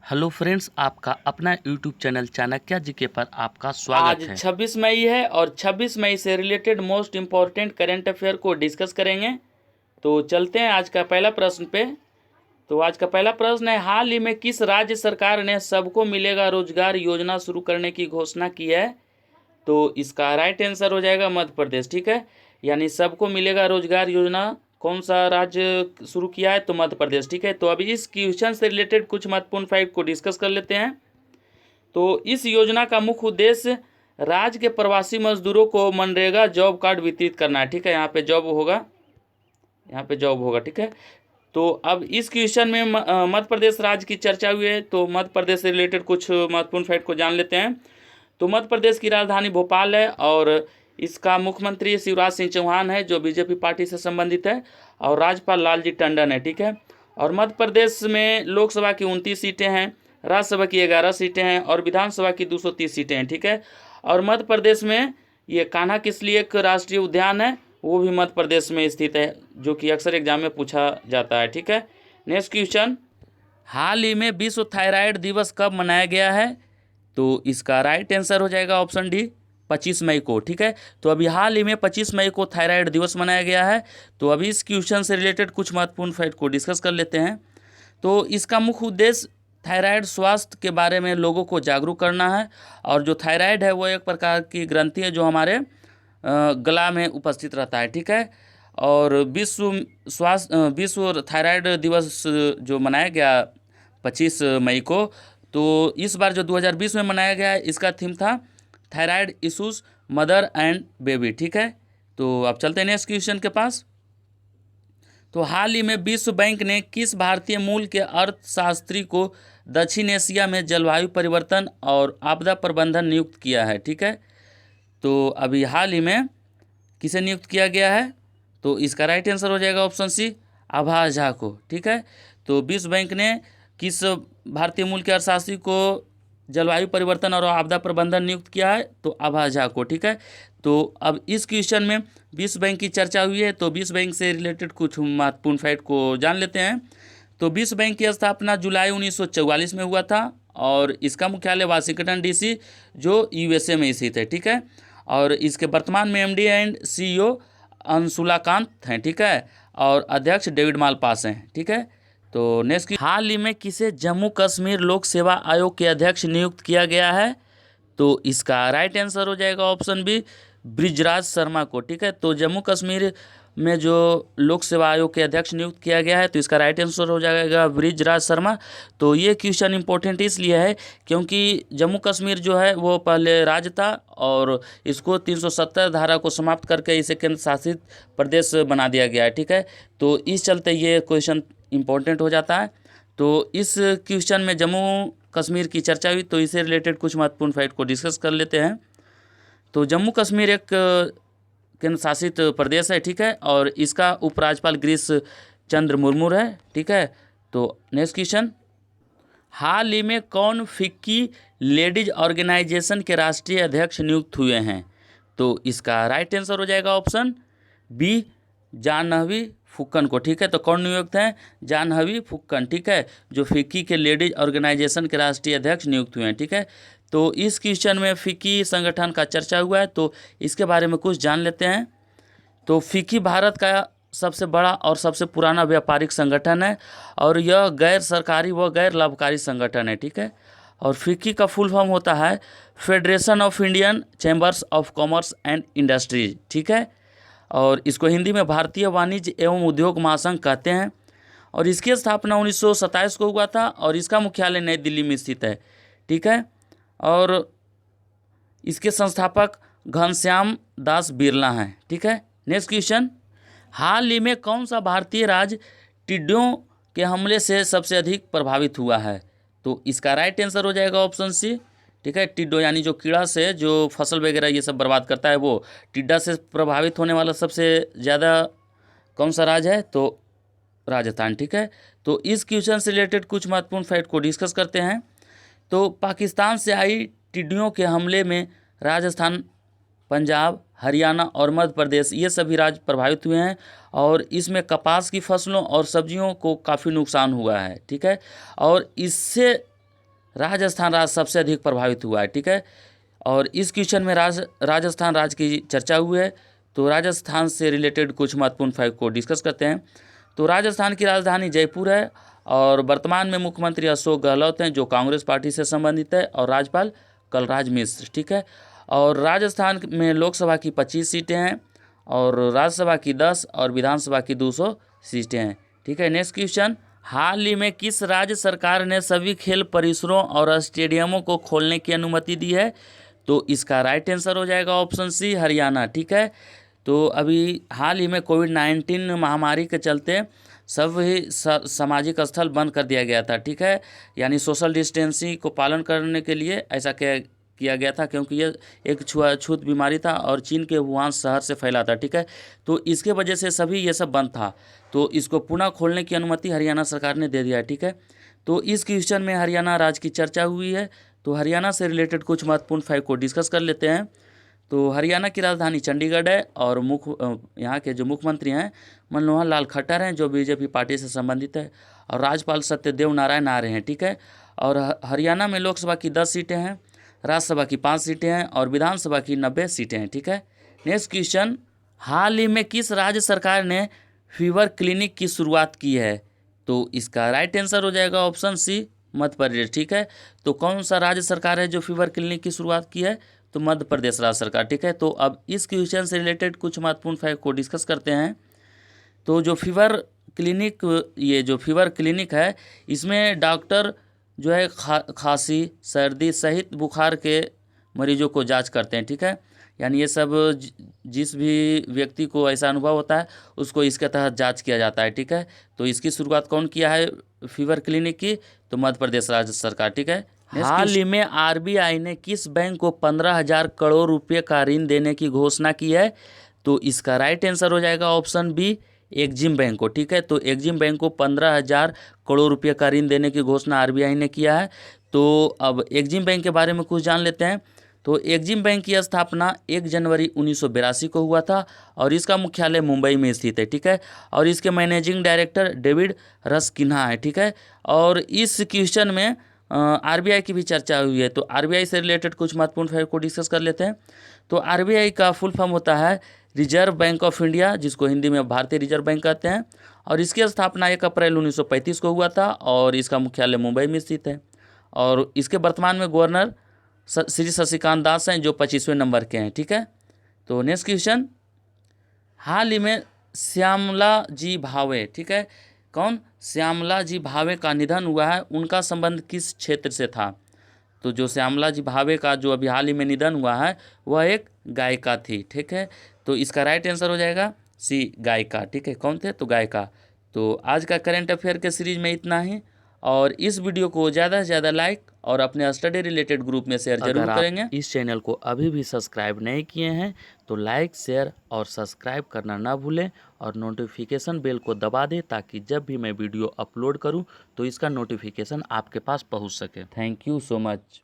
Hello friends, आपका अपना YouTube channel Chanakya GK पर आपका स्वागत आज है। 26 मई है और 26 मई से related most important current affair को डिस्कस करेंगे। तो चलते हैं आज का पहला प्रश्न पे। तो आज का पहला प्रश्न है, हाल ही में किस राज्य सरकार ने सबको मिलेगा रोजगार योजना शुरू करने की घोषणा की है? तो इसका राइट आंसर हो जाएगा मध्य प्रदेश। ठीक है, यानी सबको मिलेगा रोजगार योजना कौन सा राज्य शुरू किया है? तो मध्य प्रदेश। ठीक है, तो अभी इस क्वेश्चन से रिलेटेड कुछ महत्वपूर्ण फैक्ट को डिस्कस कर लेते हैं। तो इस योजना का मुख्य उद्देश्य राज्य के प्रवासी मजदूरों को मनरेगा जॉब कार्ड वितरित करना है। ठीक है, यहाँ पे जॉब होगा, यहाँ पे जॉब होगा। ठीक है, तो अब इस क्वेश्चन में मध्य प्रदेश राज्य की चर्चा हुई है, तो मध्य प्रदेश से रिलेटेड कुछ महत्वपूर्ण फैक्ट को जान लेते हैं। तो मध्य प्रदेश की राजधानी भोपाल है और इसका मुख्यमंत्री शिवराज सिंह चौहान है जो बीजेपी पार्टी से संबंधित है, और राज्यपाल लालजी टंडन है। ठीक है, और मध्य प्रदेश में लोकसभा की 29 सीटें हैं, राज्यसभा की 11 सीटें हैं और विधानसभा की 230 सीटें हैं। ठीक है, और मध्य प्रदेश में ये कान्हा किसली एक राष्ट्रीय उद्यान है, वो भी मध्य प्रदेश में स्थित है, जो कि अक्सर एग्जाम में पूछा जाता है। ठीक है, नेक्स्ट क्वेश्चन, हाल ही में विश्व थायराइड दिवस कब मनाया गया है? तो इसका राइट आंसर हो जाएगा ऑप्शन डी, 25 मई को। ठीक है, तो अभी हाल ही में 25 मई को थायराइड दिवस मनाया गया है। तो अभी इस क्वेश्चन से रिलेटेड कुछ महत्वपूर्ण फैक्ट को डिस्कस कर लेते हैं। तो इसका मुख्य उद्देश्य थायराइड स्वास्थ्य के बारे में लोगों को जागरूक करना है, और जो थायराइड है वो एक प्रकार की ग्रंथि है जो हमारे गला में उपस्थित रहता है। ठीक है, और विश्व थायराइड दिवस जो मनाया गया 25 मई को, तो इस बार जो 2020 में मनाया गया है इसका थीम था thyroid issues mother and baby. ठीक है, तो अब चलते हैं नेक्स्ट क्वेश्चन के पास। तो हाल ही में विश्व बैंक ने किस भारतीय मूल के अर्थशास्त्री को दक्षिण एशिया में जलवायु परिवर्तन और आपदा प्रबंधन नियुक्त किया है? ठीक है, तो अभी हाल ही में किसे नियुक्त किया गया है? तो इसका राइट आंसर हो जाएगा ऑप्शन सी, आभा झा को। ठीक है, तो विश्व बैंक ने किस भारतीय मूल के अर्थशास्त्री को जलवायु परिवर्तन और आपदा प्रबंधन नियुक्त किया है? तो आभा झा को। ठीक है, तो अब इस क्वेश्चन में विश्व बैंक की चर्चा हुई है, तो विश्व बैंक से रिलेटेड कुछ महत्वपूर्ण फैक्ट को जान लेते हैं। तो विश्व बैंक की स्थापना जुलाई 1944 में हुआ था, और इसका मुख्यालय वाशिंगटन डीसी जो यूएसए में स्थित है। ठीक है, और इसके वर्तमान में एमडी एंड सीईओ अंशुलाकांत हैं। ठीक है, और अध्यक्ष डेविड मालपास हैं। ठीक है, तो नेक्स्ट, हाल ही में किसे जम्मू कश्मीर लोक सेवा आयोग के अध्यक्ष नियुक्त किया गया है? तो इसका राइट आंसर हो जाएगा ऑप्शन बी, ब्रिजराज शर्मा को। ठीक है, तो जम्मू कश्मीर में जो लोक सेवा आयोग के अध्यक्ष नियुक्त किया गया है, तो इसका राइट आंसर हो जाएगा ब्रिजराज शर्मा। तो ये क्वेश्चन इंपॉर्टेंट इसलिए है क्योंकि जम्मू कश्मीर जो है वो पहले राज्य था, और इसको 370 धारा को समाप्त करके इसे केंद्र शासित प्रदेश बना दिया गया है। ठीक है, तो इस चलते ये क्वेश्चन इंपॉर्टेंट हो जाता है। तो इस क्वेश्चन में जम्मू कश्मीर की चर्चा हुई, तो इससे रिलेटेड कुछ महत्वपूर्ण फैक्ट को डिस्कस कर लेते हैं। तो जम्मू कश्मीर एक केंद्र शासित प्रदेश है। ठीक है, और इसका उपराज्यपाल गिरीश चंद्र मुर्मू है। ठीक है, तो नेक्स्ट क्वेश्चन, हाल ही में कौन फिक्की लेडीज ऑर्गेनाइजेशन के राष्ट्रीय अध्यक्ष नियुक्त हुए हैं? तो इसका राइट आंसर हो जाएगा ऑप्शन बी, जानहवी फुक्कन को। ठीक है, तो कौन नियुक्त हैं? जानहवी फुक्कन। ठीक है, जो फिक्की के लेडीज ऑर्गेनाइजेशन के राष्ट्रीय अध्यक्ष नियुक्त हुए हैं। ठीक है, तो इस क्वेश्चन में फिक्की संगठन का चर्चा हुआ है, तो इसके बारे में कुछ जान लेते हैं। तो फिक्की भारत का सबसे बड़ा और सबसे पुराना व्यापारिक संगठन है, और यह गैर सरकारी व गैर लाभकारी संगठन है। ठीक है, और फिक्की का फुल फॉर्म होता है federation of Indian chambers of commerce and industries. ठीक है, और इसको हिंदी में भारतीय वाणिज्य एवं उद्योग महासंघ कहते हैं, और इसकी स्थापना 1927 को हुआ था, और इसका मुख्यालय नई दिल्ली में स्थित है। ठीक है, और इसके संस्थापक घनश्याम दास बिरला हैं। ठीक है, नेक्स्ट क्वेश्चन, हाल ही में कौन सा भारतीय राज्य टिड्डियों के हमले से सबसे अधिक प्रभावित हुआ है? तो इसका राइट आंसर हो जाएगा ऑप्शन सी। ठीक है, टिड्डो यानी जो कीड़ा से जो फसल वगैरह ये सब बर्बाद करता है, वो टिड्डा से प्रभावित होने वाला सबसे ज़्यादा कौन सा राज्य है? तो राजस्थान। ठीक है, तो इस क्वेश्चन से रिलेटेड कुछ महत्वपूर्ण फैक्ट को डिस्कस करते हैं। तो पाकिस्तान से आई टिड्डियों के हमले में राजस्थान, पंजाब, हरियाणा और मध्य प्रदेश ये सभी राज्य प्रभावित हुए हैं, और इसमें कपास की फसलों और सब्जियों को काफ़ी नुकसान हुआ है। ठीक है, और इससे राजस्थान राज्य सबसे अधिक प्रभावित हुआ है, ठीक है। और इस क्वेश्चन में राजस्थान राज्य की चर्चा हुई है, तो राजस्थान से रिलेटेड कुछ महत्वपूर्ण फैक्ट को डिस्कस करते हैं। तो राजस्थान की राजधानी जयपुर है और वर्तमान में मुख्यमंत्री अशोक गहलोत हैं जो कांग्रेस पार्टी से संबंधित है, और राज्यपाल कलराज मिश्र, ठीक है। और राजस्थान में लोकसभा की 25 सीटें हैं और राज्यसभा की 10 और विधानसभा की 200 सीटें हैं, ठीक है। नेक्स्ट क्वेश्चन, हाल ही में किस राज्य सरकार ने सभी खेल परिसरों और स्टेडियमों को खोलने की अनुमति दी है? तो इसका राइट आंसर हो जाएगा ऑप्शन सी, हरियाणा, ठीक है। तो अभी हाल ही में कोविड-19 महामारी के चलते सभी सामाजिक स्थल बंद कर दिया गया था, ठीक है। यानी सोशल डिस्टेंसिंग को पालन करने के लिए ऐसा किया गया था, क्योंकि ये एक छुआछूत बीमारी था और चीन के वुहान शहर से फैला था, ठीक है। तो इसके वजह से सभी ये सब बंद था, तो इसको पुनः खोलने की अनुमति हरियाणा सरकार ने दे दिया है, ठीक है। तो इस क्वेश्चन में हरियाणा राज्य की चर्चा हुई है, तो हरियाणा से रिलेटेड कुछ महत्वपूर्ण फैक्ट को डिस्कस कर लेते हैं। तो हरियाणा की राजधानी चंडीगढ़ है और यहाँ के जो मुख्यमंत्री हैं मनोहर लाल खट्टर हैं जो बीजेपी पार्टी से संबंधित है, और राज्यपाल सत्यदेव नारायण आर्य हैं, ठीक है। और हरियाणा में लोकसभा की 10 सीटें हैं, राज्यसभा की 5 सीटें हैं और विधानसभा की 90 सीटें हैं, ठीक है। नेक्स्ट क्वेश्चन, हाल ही में किस राज्य सरकार ने फीवर क्लिनिक की शुरुआत की है? तो इसका राइट आंसर हो जाएगा ऑप्शन सी, मध्य प्रदेश, ठीक है। तो कौन सा राज्य सरकार है जो फीवर क्लिनिक की शुरुआत की है? तो मध्य प्रदेश राज्य सरकार, ठीक है। तो अब इस क्वेश्चन से रिलेटेड कुछ महत्वपूर्ण फैक्ट को डिस्कस करते हैं। तो जो फीवर क्लिनिक है, इसमें डॉक्टर जो है खांसी, सर्दी सहित बुखार के मरीजों को जांच करते हैं, ठीक है। यानी ये सब जिस भी व्यक्ति को ऐसा अनुभव होता है उसको इसके तहत जांच किया जाता है, ठीक है। तो इसकी शुरुआत कौन किया है फीवर क्लिनिक की? तो मध्य प्रदेश राज्य सरकार, ठीक है। हाल ही में आरबीआई ने किस बैंक को 15,000 करोड़ रुपये का ऋण देने की घोषणा की है? तो इसका राइट आंसर हो जाएगा ऑप्शन बी, एक्जिम बैंक को, ठीक है। तो एक्जिम बैंक को 15,000 करोड़ रुपये का ऋण देने की घोषणा आरबीआई ने किया है। तो अब एक्जिम बैंक के बारे में कुछ जान लेते हैं। तो एक्जिम बैंक की स्थापना 1 जनवरी 1982 को हुआ था और इसका मुख्यालय मुंबई में स्थित है, ठीक है। और इसके मैनेजिंग डायरेक्टर डेविड रस्किन्हा है, ठीक है। और इस क्वेश्चन में आरबीआई की भी चर्चा हुई है, तो आरबीआई से रिलेटेड कुछ महत्वपूर्ण फैक्ट को डिस्कस कर लेते हैं। तो आरबीआई का फुल फॉर्म होता है रिजर्व बैंक ऑफ इंडिया, जिसको हिंदी में भारतीय रिजर्व बैंक कहते हैं। और इसकी स्थापना 1 अप्रैल 1935 को हुआ था और इसका मुख्यालय मुंबई में स्थित है। और इसके वर्तमान में गवर्नर श्री शशिकांत दास हैं जो 25वें नंबर के हैं, ठीक है। तो नेक्स्ट क्वेश्चन, हाल ही में श्यामला जी भावे, ठीक है, कौन? श्यामला जी भावे का निधन हुआ है, उनका संबंध किस क्षेत्र से था? तो जो श्यामला जी भावे का जो अभी हाल ही में निधन हुआ है वह एक गायिका थी, ठीक है। तो इसका राइट आंसर हो जाएगा सी, गायिका, ठीक है। कौन थे? तो गायिका। तो आज का करंट अफेयर के सीरीज में इतना ही, और इस वीडियो को ज़्यादा से ज़्यादा लाइक और अपने स्टडी रिलेटेड ग्रुप में शेयर जरूर करेंगे। इस चैनल को अभी भी सब्सक्राइब नहीं किए हैं तो लाइक, शेयर और सब्सक्राइब करना ना भूलें और नोटिफिकेशन बेल को दबा दें ताकि जब भी मैं वीडियो अपलोड करूं तो इसका नोटिफिकेशन आपके पास पहुंच सके। Thank you so much.